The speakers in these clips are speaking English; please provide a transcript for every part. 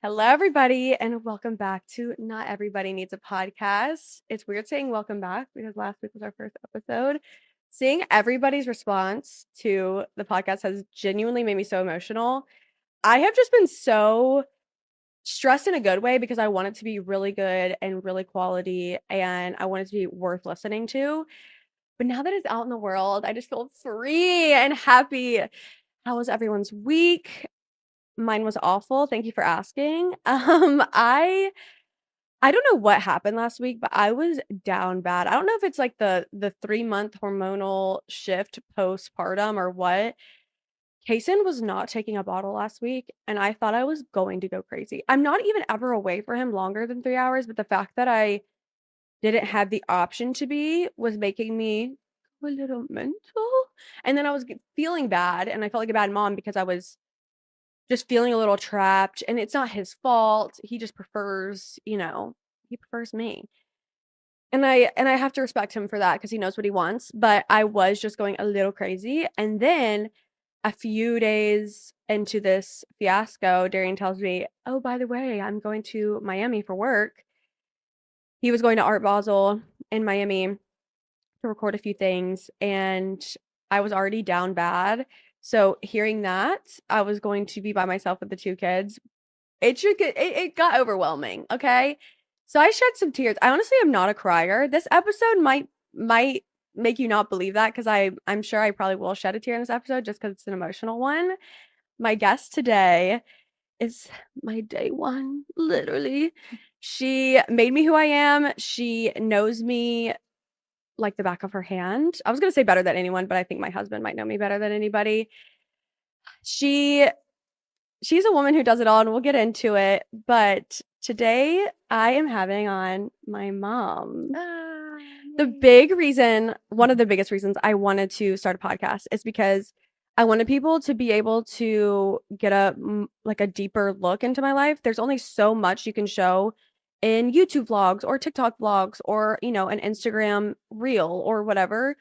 Hello, everybody, and welcome back to Not Everybody Needs a Podcast. It's weird saying welcome back because last week was our first episode. Seeing everybody's response to the podcast has genuinely made me so emotional. I have just been so stressed in a good way because I want it to be really good and really quality, and I want it to be worth listening to. But now that it's out in the world, I just feel free and happy. How was everyone's week? Mine was awful. Thank you for asking. I don't know what happened last week, but I was down bad. I don't know if it's like the 3-month hormonal shift postpartum or what. Kason was not taking a bottle last week, and I thought I was going to go crazy. I'm not even ever away for him longer than 3 hours, but the fact that I didn't have the option to be was making me a little mental. And then I was feeling bad, and I felt like a bad mom because I was just feeling a little trapped, and it's not his fault. He just prefers, he prefers me. And I have to respect him for that because he knows what he wants, but I was just going a little crazy, and then a few days into this fiasco, Darian tells me, "Oh, by the way, I'm going to Miami for work." He was going to Art Basel in Miami to record a few things, and I was already down bad. So hearing that I was going to be by myself with the 2 kids, it got overwhelming, okay? So I shed some tears. I honestly am not a crier. This episode might make you not believe that because I'm sure I probably will shed a tear in this episode just because it's an emotional one. My guest today is my day one, literally. She made me who I am. She knows me like the back of her hand. I was gonna say better than anyone, but I think my husband might know me better than anybody. She She's a woman who does it all, and we'll get into it, but today I am having on my mom. Ah, The yay. big reason one of the biggest reasons I wanted to start a podcast is because I wanted people to be able to get like a deeper look into my life. There's only so much you can show in YouTube vlogs or TikTok vlogs or, an Instagram reel or whatever,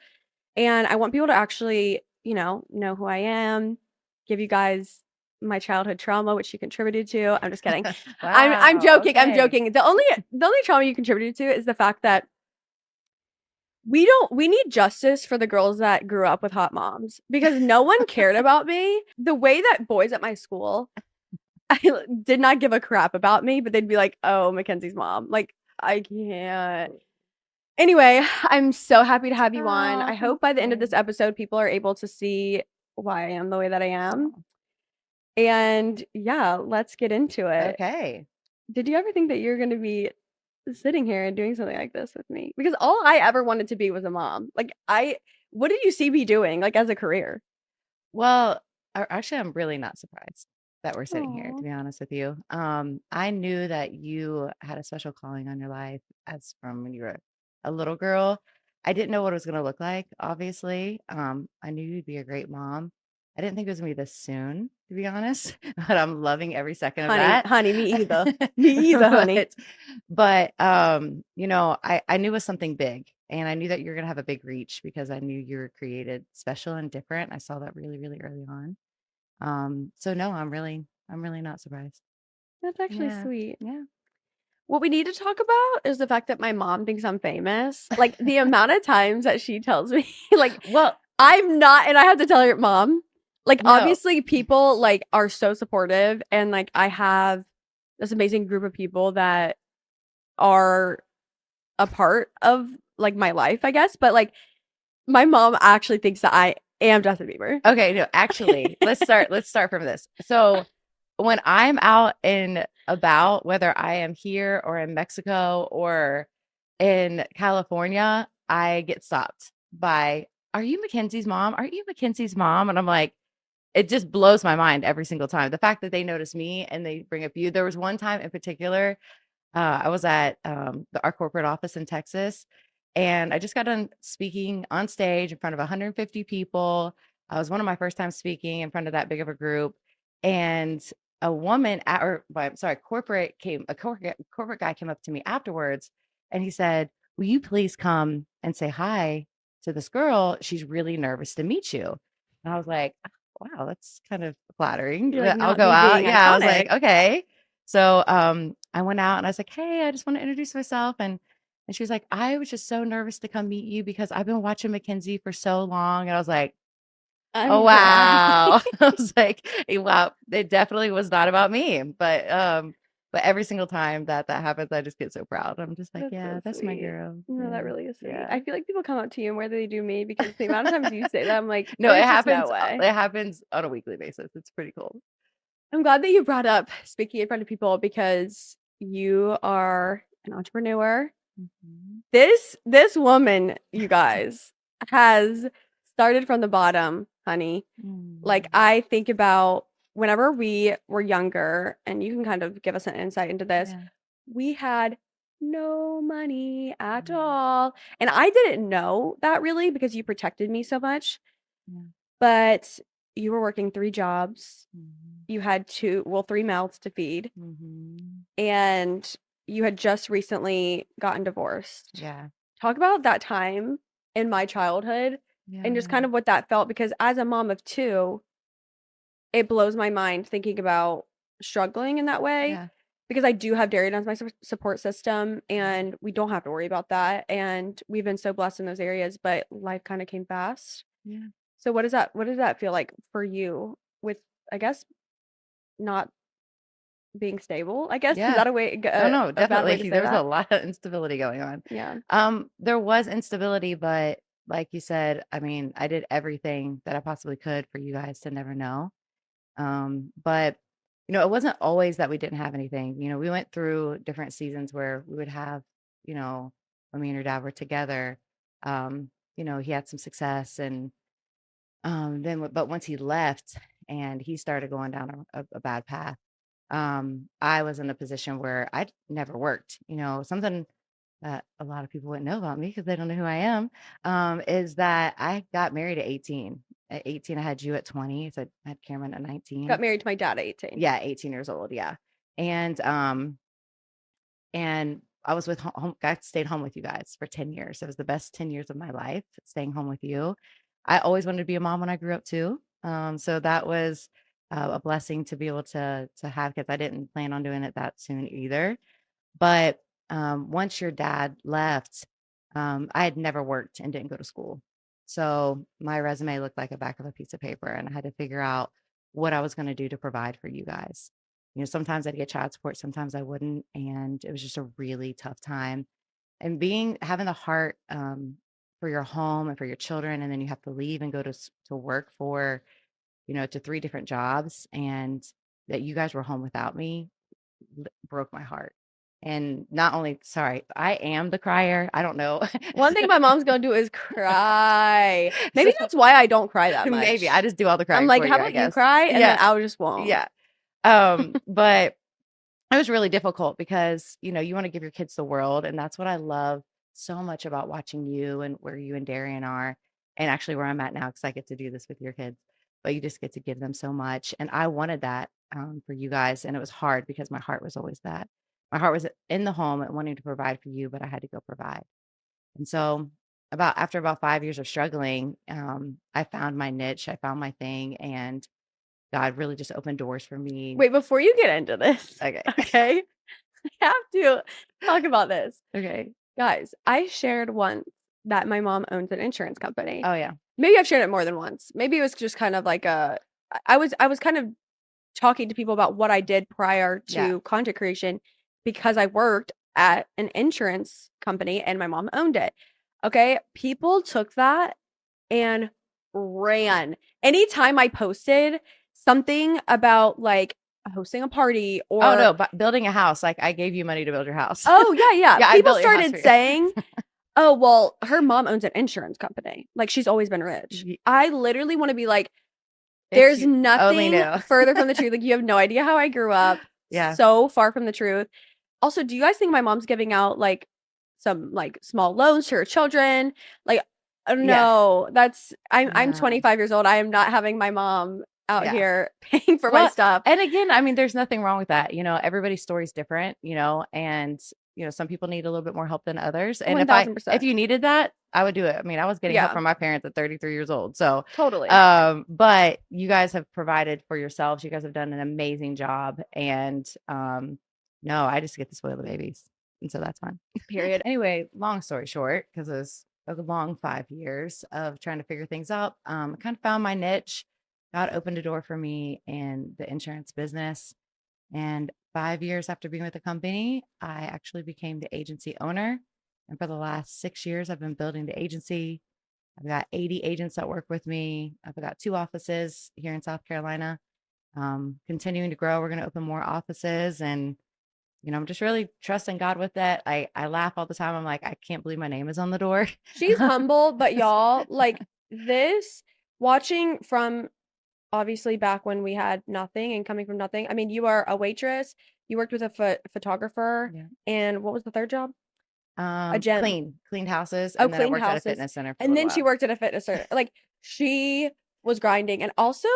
and I want people to actually, know who I am, give you guys my childhood trauma, which you contributed to. I'm just kidding. I'm Wow. joking. I'm Okay. joking. The only trauma you contributed to is the fact that we need justice for the girls that grew up with hot moms because no one cared about me. The way that boys at my school I did not give a crap about me, but they'd be like, "Oh, Mackenzie's mom." Like, I can't. Anyway, I'm so happy to have you on. Oh, I thank hope by the end of this you. episode, people are able to see why I am the way that I am. Oh, And yeah, let's get into it. okay. Did you ever think that you're going to be sitting here and doing something like this with me? Because all I ever wanted to be was a mom. What did you see me doing, like as a career? Well, actually, I'm really not surprised that we're sitting here, to Oh, be honest with you. I knew that you had a special calling on your life as from when you were a little girl. I didn't know what it was going to look like, obviously. I knew you'd be a great mom. I didn't think it was going to be this soon, to be honest, but I'm loving every second of honey, that. honey, me either. Me either, honey. but I knew it was something big, and I knew that you're gonna have a big reach because I knew you were created special and different. I saw that really, really early on. So no, I'm really not surprised. That's actually Yeah. sweet. Yeah. What we need to talk about is the fact that my mom thinks I'm famous. Like the amount of times that she tells me, like, Well, I'm not, and I have to tell her, Mom, like, no. obviously people like are so supportive, and like I have this amazing group of people that are a part of like my life, I guess. But like my mom actually thinks that I am Justin Bieber. Okay, no, actually, let's start from this. So when I'm out and about, whether I am here or in Mexico or in California, I get stopped by, "Are you Mackenzie's mom? Are you Mackenzie's mom?" And I'm like, it just blows my mind every single time. The fact that they notice me and they bring up you. There was one time in particular, I was at our corporate office in Texas, and I just got done speaking on stage in front of 150 people. I was one of my first time speaking in front of that big of a group, and a woman I'm sorry, corporate guy came up to me afterwards, and he said, "Will you please come and say hi to this girl? She's really nervous to meet you." And I was like, "Wow, that's kind of flattering. You're like, I'll not go me out." being Yeah, I was like, iconic. "Okay." So, I went out and I was like, "Hey, I just want to introduce myself." And she was like, "I was just so nervous to come meet you because I've been watching McKenzie for so long." And I was like, "Oh, I'm crying. wow." I was like, wow, it definitely was not about me. But every single time that happens, I just get so proud. I'm just like, That's "Yeah, so that's my sweet. girl." No, that Yeah. really is sweet. Yeah. I feel like people come up to you more than they do me because the amount of times you say that, I'm like, No, "There's just no way." it happens on a weekly basis. It's pretty cool. I'm glad that you brought up speaking in front of people because you are an entrepreneur. Mhm. This woman, you guys, has started from the bottom, honey. Like, Mm. I think about whenever we were younger, and you can kind of give us an insight into this, Yeah. we had no money at Mhm. all. And I didn't know that really because you protected me so much. Yeah. But you were working 3 jobs. Mhm. You had 3 mouths to feed, Mhm. and you had just recently gotten divorced. Yeah. Talk about that time in my childhood and just Yeah. kind of what that felt because as a mom of 2, it blows my mind thinking about struggling in that way Yeah. because I do have Darien as my support system, Mhm. and we don't have to worry about that, and we've been so blessed in those areas, but life kinda came fast. Yeah. So what does that feel like for you with, I guess, not being stable, I guess? Is Yeah. that a way Oh, no, a bad way definitely. to say There was a that? lot of instability going on. Yeah. There was instability, but like you said, I mean, I did everything that I possibly could for you guys to never know. But it wasn't always that we didn't have anything. We went through different seasons where we would have, when me and your dad were together, he had some success and but once he left and he started going down a bad path, I was in a position where I'd never worked. Something that a lot of people wouldn't know about me because they don't know who I am, is that I got married at 18. At 18, I had you at 20. So I had Cameron at Got 19. married to my dad at 18. Yeah, 18 years old. Yeah. And I was with home, I stayed home with you guys for 10 years. It was the best 10 years of my life, staying home with you. I always wanted to be a mom when I grew up too. So that was a blessing to be able to have kids. I didn't plan on doing it that soon either. But once your dad left, I had never worked and didn't go to school. So my resume looked like a back of a piece of paper, and I had to figure out what I was going to do to provide for you guys. Sometimes I'd get child support, sometimes I wouldn't. And it was just a really tough time. And having the heart for your home and for your children, and then you have to leave and go to work for, to 3 different jobs, and that you guys were home without me broke my heart. And not only, sorry, I am the crier. I don't know. One thing my mom's gonna do is cry. So Maybe that's why I don't cry that maybe much. I just do all the I'm crying like, for "How you, I about you guess. cry?" And then Yeah. I just won't. Yeah. But it was really difficult because, you want to give your kids the world. And that's what I love so much about watching you and where you and Darian are, and actually where I'm at now, because I get to do this with your kids. But you just get to give them so much. And I wanted that for you guys. And it was hard because my heart was always that. My heart was in the home and wanting to provide for you, but I had to go provide. And so, after about 5 years of struggling, I found my niche, I found my thing, and God really just opened doors for me. Wait, before you get into this, Okay. okay? I have to talk about this. Okay. Guys, I shared once that my mom owns an insurance company. Oh, yeah. Maybe I've shared it more than once. Maybe it was just kind of like I was kind of talking to people about what I did prior Yeah. to content creation because I worked at an insurance company and my mom owned it. Okay? People took that and ran. Anytime I posted something about, like, hosting a party Oh, or no, but building a house, like, I gave you money to build your house. oh, yeah, yeah. Yeah, I People built your house for started you. saying, "Oh, well, her mom owns an insurance company. Like, she's always been rich." Ye I literally wanna be like, If "There's you only nothing knew. further from the truth." Like, you have no idea how I grew up. Yeah. So far from the truth. Also, do you guys think my mom's giving out, like, some, like, small loans to her children? Like, Yeah. no, I'm No. 25 years old. I am not having my mom out Yeah. here paying for my Well, stuff. and again, I mean, there's nothing wrong with that. Everybody's story is different, and some people need a little bit more help than others. And if 1000%. you needed that, I would do it. I mean, I was getting help Yeah, from my parents at 33 years old. So, totally. but you guys have provided for yourselves. You guys have done an amazing job. And no, I just get to spoil the babies. And so that's fun. Period. Anyway, long story short, because it was a long 5 years of trying to figure things out, I kind of found my niche. God opened a door for me in the insurance business. And 5 years after being with the company, I actually became the agency owner. And for the last 6 years, I've been building the agency. I've got 80 agents that work with me. I've got 2 offices here in South Carolina. Continuing to grow. We're going to open more offices. And, I'm just really trusting God with that. I laugh all the time. I'm like, I can't believe my name is on the door. She's humble, but y'all, like, this watching from obviously back when we had nothing and coming from nothing. I mean, you are a waitress, you worked with a photographer, Yeah. and what was the third job? A gym. Cleaned houses. Oh, And then I cleaned worked at a houses, fitness center for a and little then she while. worked at a fitness center. Like, she was grinding, and also,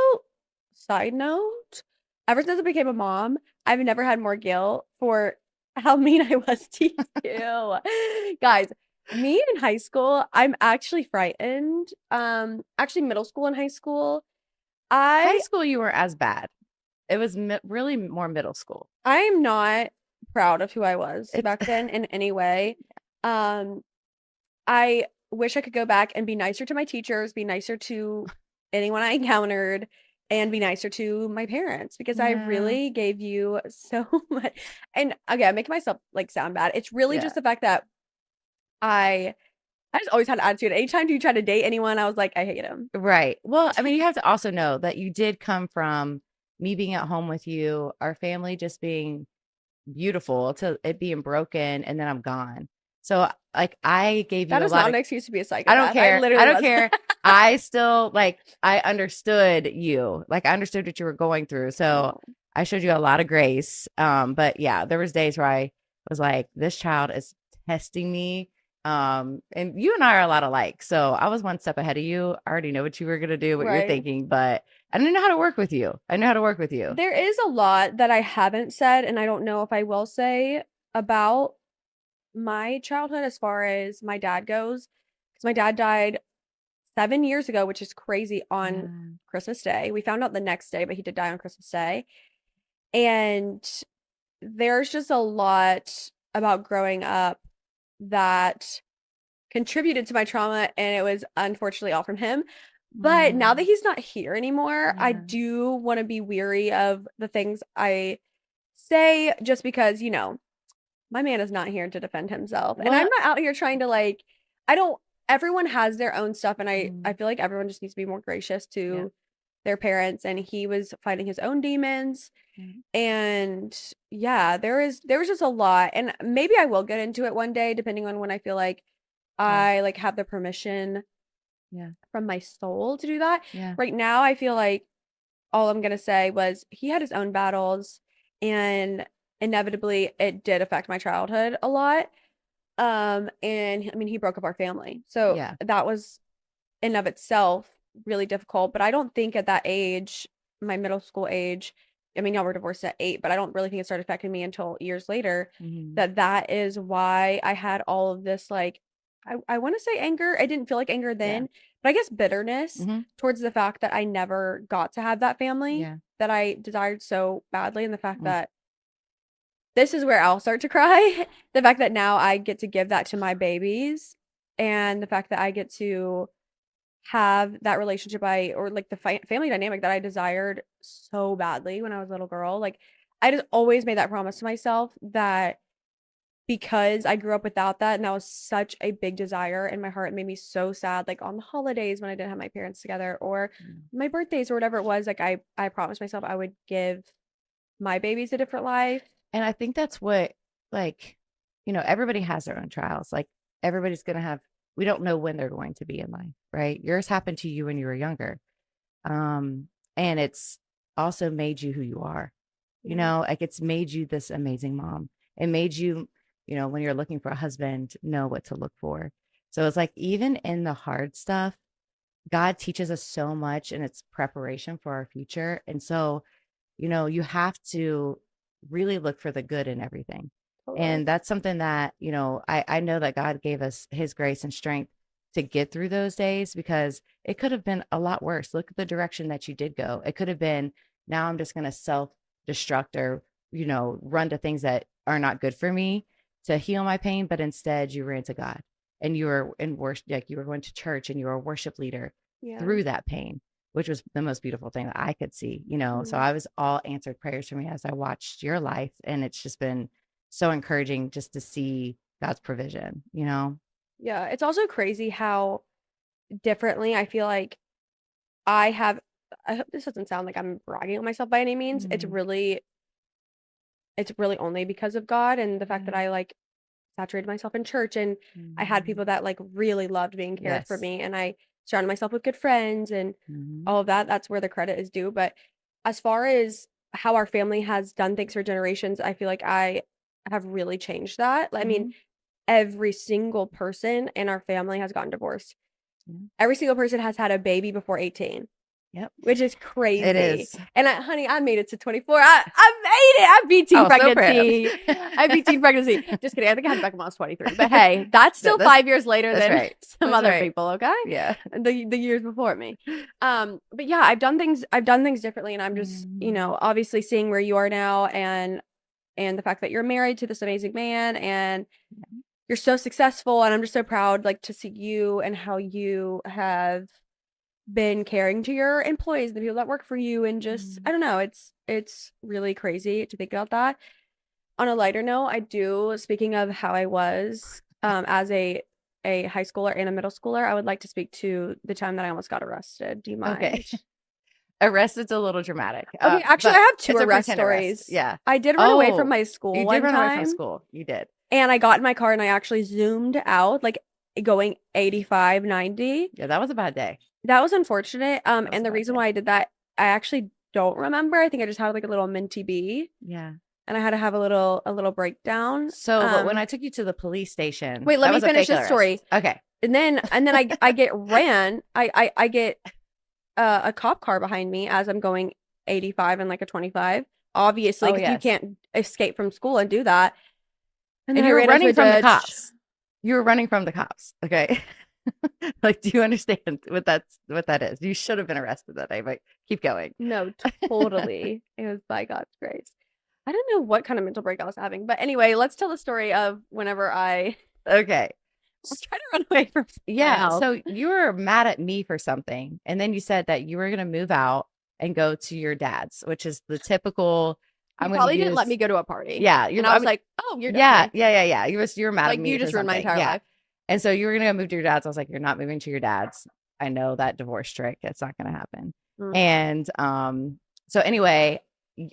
side note, ever since I became a mom, I've never had more guilt for how mean I was to you. Guys, me in high school, I'm actually frightened. Actually middle school and high school, High I school, you were as bad. It was really more middle school. I'm not proud of who I was It's back then in any way. Um, I wish I could go back and be nicer to my teachers, be nicer to anyone I encountered, and be nicer to my parents because I yeah, really gave you so much. And again, I'm making myself like sound bad. It's really yeah, just the fact that I I just always had an attitude. Anytime you try to date anyone, I was like, I hate him. right. Well, I mean, you have to also know that you did come from me being at home with you, our family just being beautiful to it being broken, and then I'm gone. So, like, I gave That you a is lot not of an excuse to be a I don't psychopath. I care. I literally don't was. care. I still like I understood you. Like I understood what you were going through. So Oh, I showed you a lot of grace. But yeah, there was days where I was like, this child is testing me. And you and I are a lot alike. So I was one step ahead of you. I already know what you were gonna do, what you're right. thinking, but I didn't know how to work with you. I know how to work with you. There is a lot that I haven't said, and I don't know if I will say about my childhood as far as my dad goes, because my dad died 7 years ago, which is crazy, on Yeah. Christmas Day. We found out the next day, but he did die on Christmas Day. And there's just a lot about growing up that contributed to my trauma, and it was unfortunately all from him. But now that Oh, he's not here anymore, I yeah. do want to be weary of the things I say just because, my man is not here to defend himself. And I'm What? not out here trying to like I don't everyone has their own stuff, and I Mm, feel like everyone just needs to be more gracious yeah. to their parents, and he was fighting his own demons. Yeah. And yeah, there was just a lot, and maybe I will get into it one day depending on when I feel like Yeah. I like have the permission Yeah. from my soul to do that. Yeah. Right now I feel like all I'm gonna say was he had his own battles, and inevitably it did affect my childhood a lot. And I mean, he broke up our family. So Yeah. that was in of itself really difficult. But I don't think at that age, my middle school age, I mean, y'all were divorced at 8, but I don't really think it started affecting me until years later, Mhm. that is why I had all of this like I want to say anger. I didn't feel like anger Yeah. then, but I guess bitterness Mhm. towards the fact that I never got to have that family Yeah. that I desired so badly, and the fact Mm. that this is where I'll start to cry. The fact that now I get to give that to my babies, and the fact that I get to have that relationship or like the family dynamic that I desired so badly when I was a little girl. Like, I just always made that promise to myself that because I grew up without that, and that was such a big desire in my heart, it made me so sad, like, on the holidays when I didn't have my parents together, or Mm. my birthdays or whatever it was, like, I promised myself I would give my babies a different life. And I think that's what, like, everybody has their own trials. Like, everybody's going to have, we don't know when they're going to be in life, right? Yours happened to you when you were younger. Um, and it's also made you who you are, Yeah, like it's made you this amazing mom. It made you, when you're looking for a husband, know what to look for. So it's like, even in the hard stuff, God teaches us so much and it's preparation for our future. And so, you have to really look for the good in everything. totally. And that's something that, I know that God gave us his grace and strength to get through those days because it could have been a lot worse. Look at the direction that you did go. It could have been, now I'm just going to self destruct or, run to things that are not good for me to heal my pain. But instead, you ran to God and you were in worship, like you were going to church and you were a worship leader Yeah. through that pain, which was the most beautiful thing that I could see, So Mhm. I was all answered prayers for me as I watched your life. And it's just been so encouraging just to see God's provision. Yeah, it's also crazy how differently I feel like I have I hope this doesn't sound like I'm bragging on myself by any means. Mm, It's really only because of God and the fact that yeah. I, like, saturated myself in church and I had Mhm. people that, like, really loved me and cared for Yes. me, and I surrounded myself with good friends and Mhm. all of that. That's where the credit is due, but as far as how our family has done things for generations, I feel like I have really changed that. I mean, Mhm. every single person in our family has gotten divorced. Yeah. Every single person has had a baby before 18. Yep. Which is It crazy. is. And honey, I made it to 24. I made it. I beat teen Oh, so proud. pregnancy. I beat teen pregnancy. Just kidding. I think I had Beckham when I was 23. But hey, that's No, still 5 years later that's than right. some That's other right. people, okay? Yeah. The years before me. But yeah, I've done things differently and I'm just, Mhm. obviously seeing where you are now and the fact that you're married to this amazing man and you're so successful and I'm just so proud like to see you and how you have been caring to your employees, the people that work for you, and just I Mhm. don't know, it's really crazy to think about that. On a lighter note, I do speaking of how I was, as a high schooler and a middle schooler, I would like to speak to the time that I almost got arrested. Do you Okay. mind? Arrested's a little dramatic, Okay, actually, I but have 2 it's a arrest pretend arrest. stories. Yeah. I did run away from Oh, my you school did one run away from time, school. You did. and I got in my car and I actually zoomed out, like, going 85, 90. Yeah, that was a bad day. That was unfortunate, That was and a the bad reason day. why I did that, I actually don't remember. I think I just had, like, a little minty bee, Yeah. and I had to have a little breakdown. So, but when I took you to the police station, Wait, let that me was a finish fake this story. arrest. Okay. And then I get ran. I get, a cop car behind me as I'm going 85 and, like, a 25, obviously, Oh, because you yes. can't escape from school and do that, and then And I you were ran into running a from the judge. cops. You were running from the cops. Okay. Like, do you understand what that is? You should have been arrested that day, but keep going. No, totally. It was by God's grace. I don't know what kind of mental break I was having, but anyway, let's tell the story of whenever I Okay. was trying to run away from my Yeah. house. So you were mad at me for something. And then you said that you were going to move out and go to your dad's, which is the typical, You I'm going to probably didn't let use, me go to a party, yeah. and I I was mean, like, "Oh, you're yeah. different. Yeah. Yeah. Yeah. You were mad at Like, you me for just ruined my something. entire Yeah. life." And so you were going to go move to your dad's. I was like, you're not moving to your dad's. I know that divorce trick. It's not going to happen. Mm. And so anyway,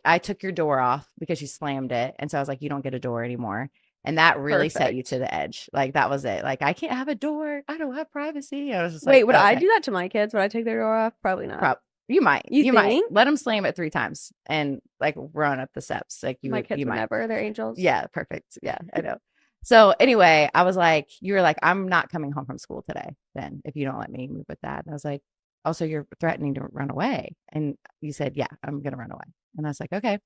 I took your door off because you slammed it. And so I was like, you don't get a door anymore. And that really set you to Perfect. the edge. Like that was it. Like, I can't have a door. I don't have privacy. I was just like, Wait, would I okay, do that to my kids? Would I take their door off? Probably not. you might, You you might think? let them slam it 3 times and like run up the steps. Like My kids you would might. never. They're angels. Yeah, perfect. Yeah, I know. So anyway, I was like, you were like, I'm not coming home from school today, then if you don't let me move with dad. And I was like, also, you're threatening to run away. And you said, yeah, I'm gonna run away. And I was like, okay.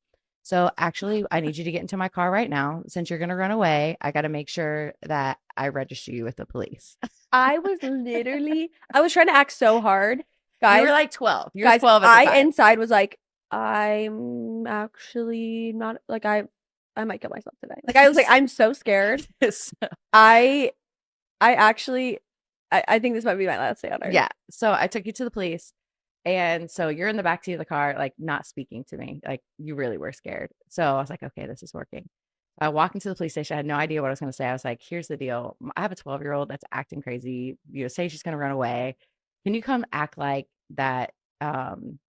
So actually, I need you to get into my car right now. Since you're gonna run away, I gotta make sure that I register you with the police. I was trying to act so hard. You were Guys, like 12. You were guys, 12 at the I time. inside was like, "I'm actually not like, I might kill myself today." Like, I was like, "I'm so scared." So I I actually I think this might be my last day on earth. yeah. So I took you to the police. And so you're in the backseat of the car, like not speaking to me. Like you really were scared. So I was like, okay, this is working. I walked into the police station. I had no idea what I was going to say. I was like, here's the deal. I have a 12-year-old that's acting crazy. Say she's going to run away. Can you come act like that? Come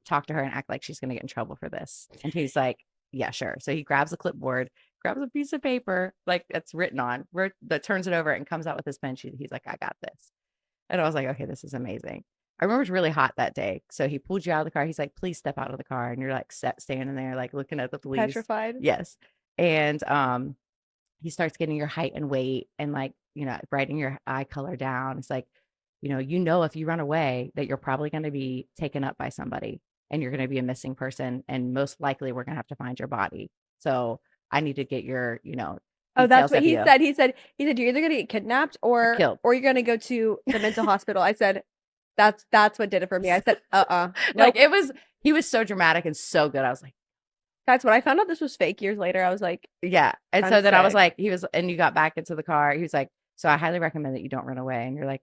talk to her and act like she's going to get in trouble for this. And he's like, yeah, sure. So he grabs a clipboard, grabs a piece of paper, like that's written on, that turns it over and comes out with his pen. He's like, I got this. And I was like, okay, this is amazing. I remember it was really hot that day. So he pulled you out of the car. He's like, please step out of the car. And you're like standing there, like looking at the police. Petrified. Yes. And he starts getting your height and weight and like, brightening your eye color down. It's like, if you run away that you're probably going to be taken up by somebody and you're going to be a missing person. And most likely we're going to have to find your body. So I need to get your, Oh, that's Details what of he you said. He said, "You're either gonna get kidnapped or killed. or you're gonna go to the mental hospital." I said, "That's what did it for me." I said, Like nope." he was so dramatic and so good. I was like, That's when I found out this was fake years later. I was like, yeah. And "I'm so then I was sick." like, and you got back into the car. He was like, so I highly recommend that you don't run away. And you're like,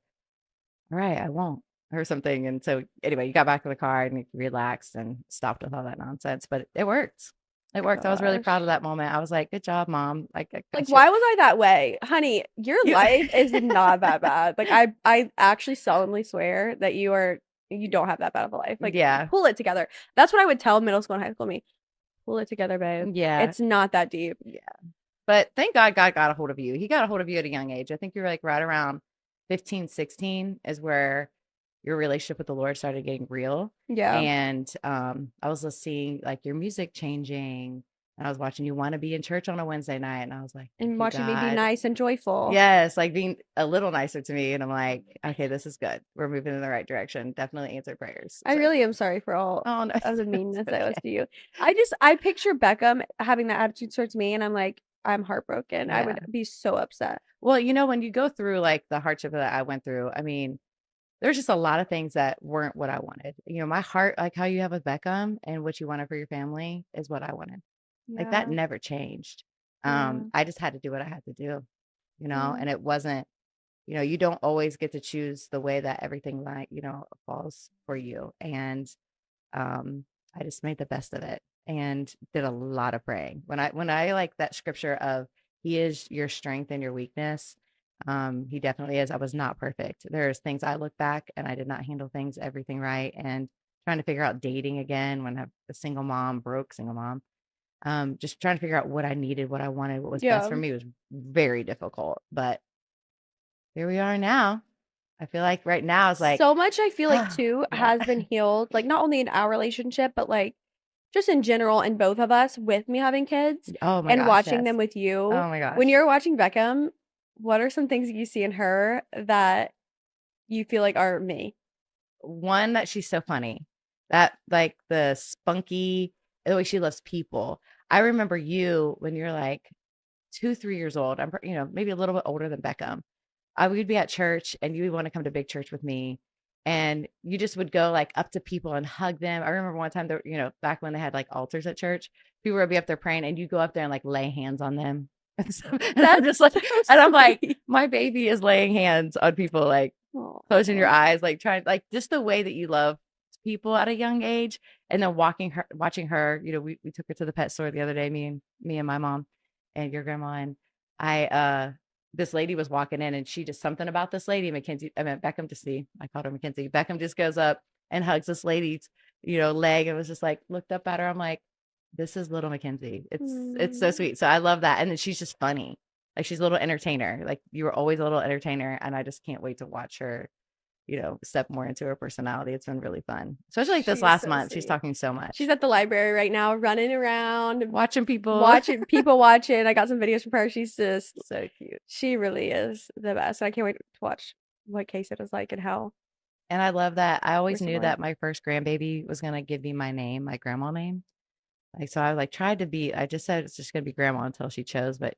all right, I won't, or something. And so anyway, you got back in the car and you relaxed and stopped with all that nonsense. But it worked. It worked. I was really proud of Gosh. that moment. I was like, good job, mom. Like I Like, got you. why was I that way? Honey, your You life is not that bad. Like, I actually solemnly swear that you don't have that bad of a life. Like, yeah. pull it together. That's what I would tell middle school and high school me. Pull it together, babe. Yeah. It's not that deep. Yeah. But thank God God got a hold of you. He got a hold of you at a young age. I think you're like right around 15, 16 is where your relationship with the Lord started getting real. Yeah. And I was just seeing like your music changing. And I was watching you want to be in church on a Wednesday night. And I was like, thank And you, watching me be God. nice and joyful. Yes, like being a little nicer to me. And I'm like, okay, this is good. We're moving in the right direction. Definitely answer prayers. I So, really am sorry for all oh no, of the it's meanness I was okay. to you. I picture Beckham having that attitude towards me, and I'm like, I'm heartbroken. I Yeah. would be so upset. Well, when you go through like the hardship that I went through, I mean, there's just a lot of things that weren't what I wanted. My heart, like how you have with Beckham and what you wanted for your family is what I wanted. Like that Yeah. never changed. Yeah. I just had to do what I had to do, Yeah. and it wasn't, you don't always get to choose the way that everything like, falls for you. And um, I just made the best of it and did a lot of praying. When I like that scripture of he is your strength and your weakness, he definitely is. I was not perfect. There's things I look back and I did not handle everything right. And trying to figure out dating again when I'm a single mom, broke single mom. Just trying to figure out what I needed, what I wanted, what was best Yeah. for me was very difficult. But here we are now. I feel like right now is like, So much I feel like too yeah. has been healed, like not only in our relationship, but like just in general in both of us with me having kids Oh my and gosh, watching yes. them with you. Oh my When gosh. you're watching Beckham, what are some things you see in her that you feel like are me? One, that she's so funny. That like the spunky, the way she loves people. I remember you when you're like 2, 3 years old. I'm, maybe a little bit older than Beckham. I would be at church and you would want to come to big church with me. And you just would go like up to people and hug them. I remember one time that, back when they had like altars at church, people would be up there praying and you go up there and like lay hands on them. And I'm just That's like, so and I'm like, sweet. my baby is laying hands on people, like closing your Aw. eyes, like trying, like just the way that you love people at a young age. And then watching her, we took her to the pet store the other day, me and my mom and your grandma. And this lady was walking in and she just something about this lady, Beckham to see. I called her McKenzie. Beckham just goes up and hugs this lady's, leg and was just like, looked up at her. I'm like, this is little McKenzie. It's so Mm. sweet. So I love that. And then she's just funny. Like she's a little entertainer. Like you were always a little entertainer. And I just can't wait to watch her, step more into her personality. It's been really fun. Especially like this She's last so month. She's sweet. talking so She's much. at the library right now, running around, Watching people. watching people watching. I got some videos from her. She's just, So cute. she really is the best. I can't wait to watch what Case it is like and how And I love that. I we're always knew similar. that my first grandbaby was gonna give me my name, my grandma name. Like so I like tried to be, I just said it's just gonna be grandma until she chose, but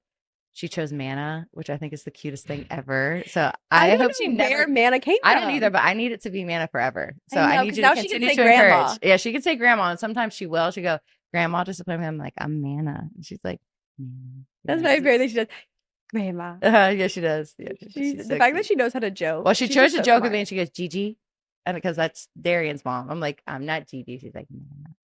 she chose Manna, which I think is the cutest thing ever. So I I don't hope she know never, where Manna came I don't either, from. but I need it to be Manna forever. I So I know, need because you to now she can continue say to encourage. grandma. Yeah, she can say grandma, and sometimes she will. She'll go, grandma, discipline me. I'm like, I'm Manna. And she's like, Manna. That's Yeah, my favorite thing she does. Grandma. yeah, she does. Yeah, She's she's the so fact that cute. she knows how to joke. Well, she She's chose just to so joke with me smart. and she goes, Gigi. And because that's Darian's mom. I'm like, I'm not Gigi. She's like, Manna.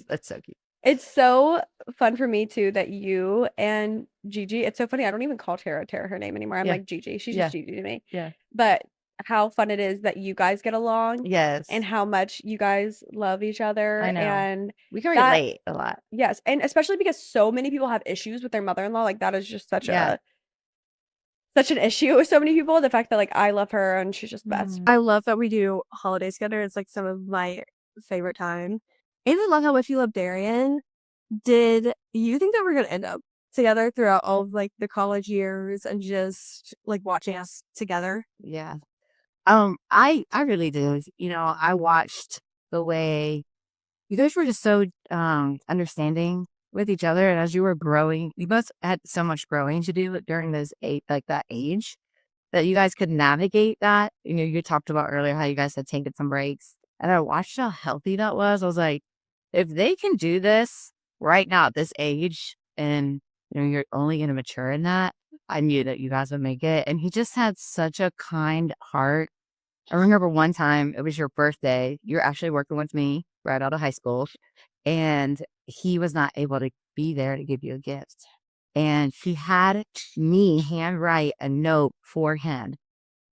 That's so cute. It's so fun for me too that you and Gigi, it's so funny. I don't even call Tara her name anymore. I'm Yeah. like Gigi. She's Yeah. just Gigi to me. Yeah. But how fun it is that you guys get along Yes. and how much you guys love each other. I know. And We can that, relate a lot. yes. And especially because so many people have issues with their mother-in-law. Like that is just Yeah. such an issue with so many people. The fact that like I love her and she's just the best. I love that we do holidays together. It's like some of my favorite time. And I love how much you love Darian. Did you think that we're gonna end up together throughout all of like the college years and just like watching us together? Yeah. I really do. I watched the way you guys were just so understanding with each other, and as you were growing, you both had so much growing to do during that age, that you guys could navigate that. You talked about earlier how you guys had taken some breaks, and I watched how healthy that was. I was like, if they can do this right now at this age, and you're only going to mature in that, I knew that you guys would make it. And he just had such a kind heart. I remember one time, it was your birthday. You were actually working with me right out of high school, and he was not able to be there to give you a gift. And he had me handwrite a note for him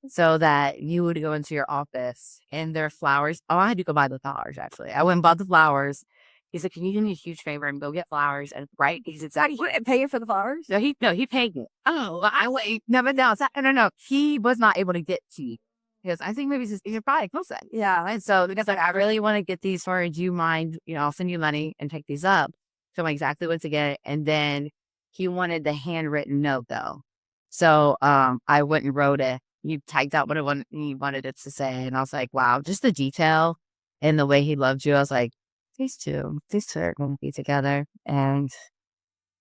so that you would go into your office and there are flowers. Oh, I had to go buy the flowers, actually. I went and bought the flowers. He said, "Can you do me a huge favor and go get flowers?" And right, he's exactly. You didn't pay you for the flowers? No, he paid me. Oh, I wait. No, but no, no. He was not able to get to you. Because I think maybe you're probably close then. Yeah. And so because I really want to get these for you. Do you mind? I'll send you money and take these up. So I exactly what to get. And then he wanted the handwritten note though. So I went and wrote it. He typed out what he wanted it to say. And I was like, wow, just the detail and the way he loved you. I was like, these two are going to be together. And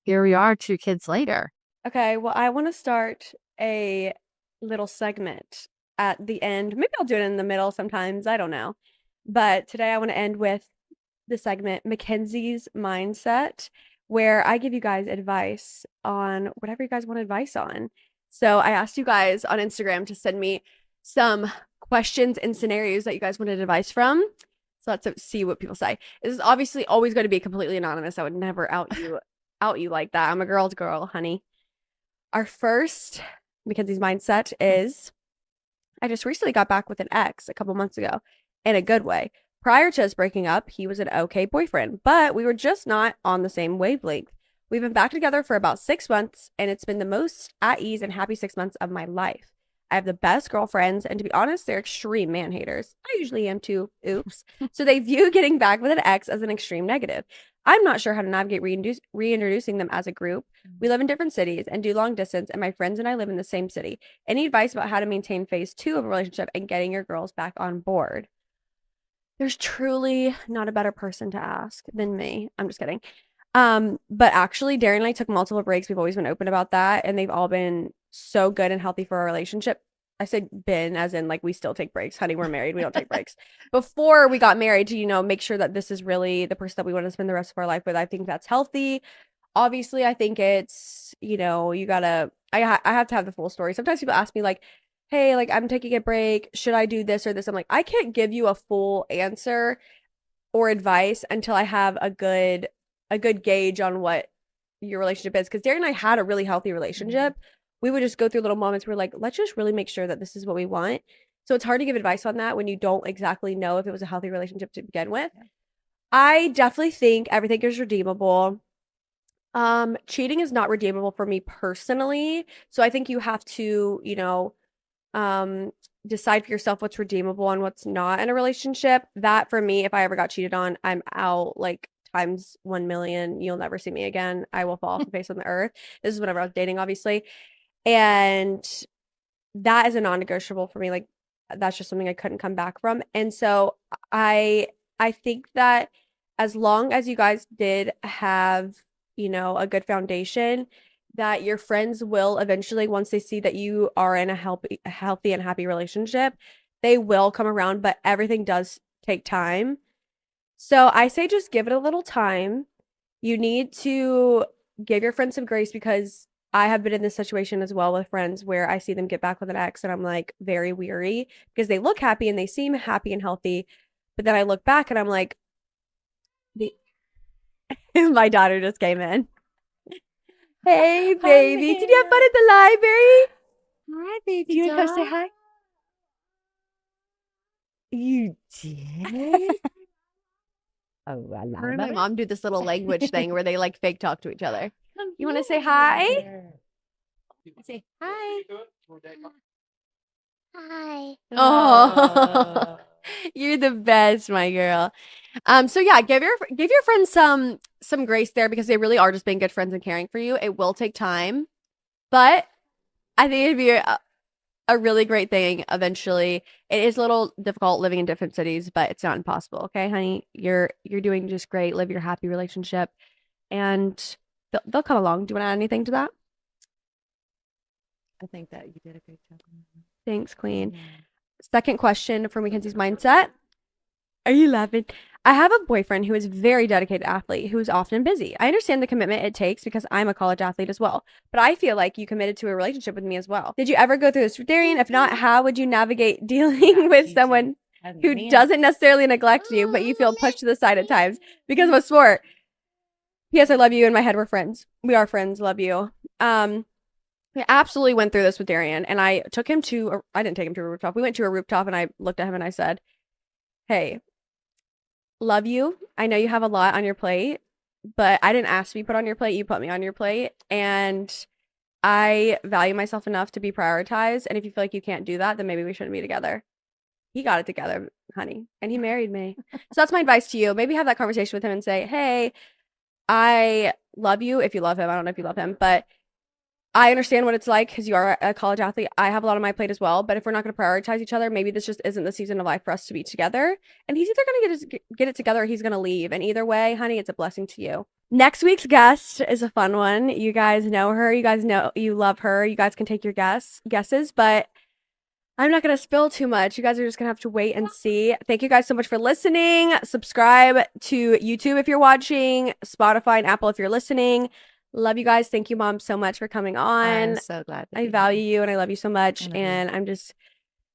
here we are 2 kids later. Okay, well, I want to start a little segment at the end. Maybe I'll do it in the middle sometimes. I don't know. But today I want to end with the segment McKenzie's Mindset, where I give you guys advice on whatever you guys want advice on. So I asked you guys on Instagram to send me some questions and scenarios that you guys wanted advice from. So let's see what people say. This is obviously always going to be completely anonymous. I would never out you like that. I'm a girl's girl, honey. Our first Mackenzie's Mindset is, I just recently got back with an ex a couple months ago in a good way. Prior to us breaking up, he was an okay boyfriend, but we were just not on the same wavelength. We've been back together for about 6 months, and it's been the most at ease and happy 6 months of my life. I have the best girlfriends, and to be honest, they're extreme man haters. I usually am too. Oops. So they view getting back with an ex as an extreme negative. I'm not sure how to navigate reintroducing them as a group. We live in different cities and do long distance, and my friends and I live in the same city. Any advice about how to maintain phase 2 of a relationship and getting your girls back on board? There's truly not a better person to ask than me. I'm just kidding. But actually, Darren and I took multiple breaks. We've always been open about that, and they've all been so good and healthy for our relationship. I said been as in like we still take breaks. Honey, we're married. We don't take breaks. Before we got married to, make sure that this is really the person that we want to spend the rest of our life with. I think that's healthy. Obviously, I think it's, you gotta, I have to have the full story. Sometimes people ask me like, hey, like I'm taking a break. Should I do this or this? I'm like, I can't give you a full answer or advice until I have a good gauge on what your relationship is. Because Darren and I had a really healthy relationship. We would just go through little moments where like, let's just really make sure that this is what we want. So it's hard to give advice on that when you don't exactly know if it was a healthy relationship to begin with. I definitely think everything is redeemable. Cheating is not redeemable for me personally. So I think you have to, decide for yourself what's redeemable and what's not in a relationship. That for me, if I ever got cheated on, I'm out like times 1,000,000. You'll never see me again. I will fall off the face of the earth. This is whenever I was dating, obviously. And that is a non-negotiable for me. Like that's just something I couldn't come back from. And so I think that as long as you guys did have, a good foundation, that your friends will eventually, once they see that you are in a healthy and happy relationship, they will come around, but everything does take time. So I say just give it a little time. You need to give your friends some grace because I have been in this situation as well with friends where I see them get back with an ex and I'm like very weary because they look happy and they seem happy and healthy. But then I look back and I'm like, my daughter just came in. Hey, baby. Did you have fun at the library? Hi, baby. Do you want to come say hi? You did? Oh, I love Her and my it. mom do this little language thing where they like fake talk to each other. You want to say hi? Say hi. Hi. Oh, you're the best, my girl. So yeah, give your friends some grace there because they really are just being good friends and caring for you. It will take time, but I think it'd be a really great thing eventually. It is a little difficult living in different cities, but it's not impossible. Okay, honey, you're doing just great. Live your happy relationship. and they'll come along. Do you want to add anything to that? I think that you did a great job. Thanks, Queen. Yeah. Second question for McKenzie's mindset. Are you laughing? I have a boyfriend who is a very dedicated athlete who is often busy. I understand the commitment it takes because I'm a college athlete as well, but I feel like you committed to a relationship with me as well. Did you ever go through this with Darian? If not, how would you navigate dealing with someone who doesn't necessarily neglect you, but you feel pushed to the side at times because of a sport? P.S. I love you. In my head, we're friends. We are friends. Love you. I absolutely went through this with Darian, and I took him to, I didn't take him to a rooftop. We went to a rooftop, and I looked at him and I said, hey, love you. I know you have a lot on your plate, but I didn't ask to be put on your plate. You put me on your plate, and I value myself enough to be prioritized. And if you feel like you can't do that, then maybe we shouldn't be together. He got it together, honey, and he married me. So that's my advice to you. Maybe have that conversation with him and say, hey, I love you if you love him. I don't know if you love him, but I understand what it's like because you are a college athlete. I have a lot on my plate as well. But if we're not going to prioritize each other, maybe this just isn't the season of life for us to be together. And he's either going to get it together or he's going to leave. And either way, honey, it's a blessing to you. Next week's guest is a fun one. You guys know her. You guys know you love her. You guys can take your guesses, but I'm not going to spill too much. You guys are just going to have to wait and see. Thank you guys so much for listening. Subscribe to YouTube if you're watching, Spotify and Apple if you're listening. Love you guys. Thank you, Mom, so much for coming on. I'm so glad. I value you and I love you so much. And I'm just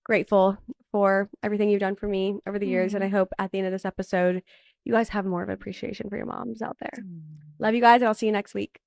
grateful for everything you've done for me over the years. And I hope at the end of this episode, you guys have more of appreciation for your moms out there. Love you guys, and I'll see you next week.